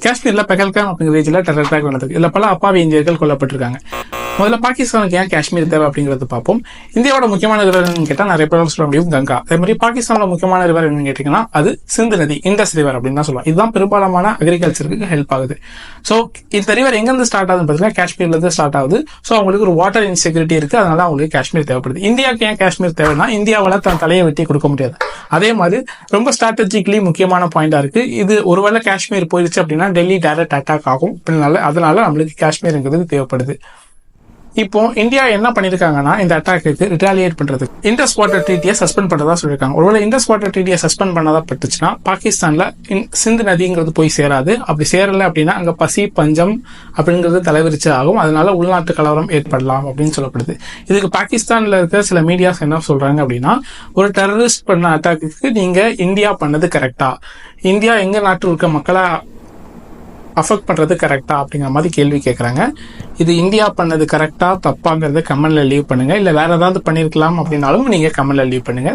காஷ்மீர்ல பெஹல்காம் அப்படிங்கிற ரீஜியன்ல terror attack நடந்தது. இதுல பல அப்பாவி இந்தியர்கள் கொல்லப்பட்டிருக்காங்க. முதல்ல பாகிஸ்தானுக்கு ஏன் காஷ்மீர் தேவை அப்படிங்கறது பார்ப்போம். இந்தியாவோட முக்கியமான ரிவர் கேட்டா நிறைய பேர் சொல்ல முடியும் கங்கா. அதே மாதிரி பாகிஸ்தானோட முக்கியமான ரிவர் என்னன்னு கேட்டீங்கன்னா அது சிந்து நதி, இண்டஸ் ரிவர் அப்படின்னு தான் சொல்லுவாங்க. இதுதான் பெரும்பாலான அக்ரிகல்ச்சருக்கு ஹெல்ப் ஆகுது. ஸோ இந்த ரிவர் எங்கிருந்து ஸ்டார்ட் ஆகுதுன்னு பார்த்தீங்கன்னா காஷ்மீர்ல இருந்து ஸ்டார்ட் ஆகுது. ஸோ அவங்களுக்கு ஒரு வாட்டர் இன்செக்யூரிட்டி இருக்கு, அதனால அவங்களுக்கு காஷ்மீர் தேவைப்படுது. இந்தியாவுக்கு ஏன் காஷ்மீர் தேவைன்னா இந்தியாவால தன் தலையை வெட்டி கொடுக்க முடியாது. அதே மாதிரி ரொம்ப ஸ்ட்ராட்டஜிக்கலி முக்கியமான பாயிண்டா இருக்கு. இது ஒருவேளை காஷ்மீர் போயிருச்சு அப்படின்னா டெல்லி டைரக்ட் அட்டாக் ஆகும். அதனால நம்மளுக்கு காஷ்மீர்ங்கிறது தேவைப்படுது. இப்போ இந்தியா என்ன பண்ணிருக்காங்கன்னா இந்த அட்டாக்கு ரிட்டாலியேட் பண்றது இண்டஸ் வாட்டர் ட்ரீட்டியை சஸ்பெண்ட் பண்றதா சொல்லியிருக்காங்க. ஒருவேளை இண்டஸ் வாட்டர் ட்ரீட்டியை சஸ்பெண்ட் பண்ணதா பட்டுச்சுன்னா பாகிஸ்தான்ல சிந்து நதிங்கிறது போய் சேராது. அப்படி சேரல அப்படின்னா அங்க பசி பஞ்சம் அப்படிங்கிறது தலைவிரிச்சு ஆகும். அதனால உள்நாட்டு கலவரம் ஏற்படலாம் அப்படின்னு சொல்லப்படுது. இதுக்கு பாகிஸ்தான்ல இருக்கிற சில மீடியாஸ் என்ன சொல்றாங்க அப்படின்னா, ஒரு டெரரிஸ்ட் பண்ண அட்டாக்கு நீங்க இந்தியா பண்ணது கரெக்டா, இந்தியா எங்க நாட்டில் இருக்க மக்களை அஃபெக்ட் பண்றது கரெக்டா அப்படிங்கிற மாதிரி கேள்வி கேட்கறாங்க. இது இந்தியா பண்ணது கரெக்டா தப்பாங்கிறத கமெண்ட்ல லீவ் பண்ணுங்க. இல்ல வேற ஏதாவது பண்ணிருக்கலாம் அப்படின்னாலும் நீங்க கமெண்ட்ல லீவ் பண்ணுங்க.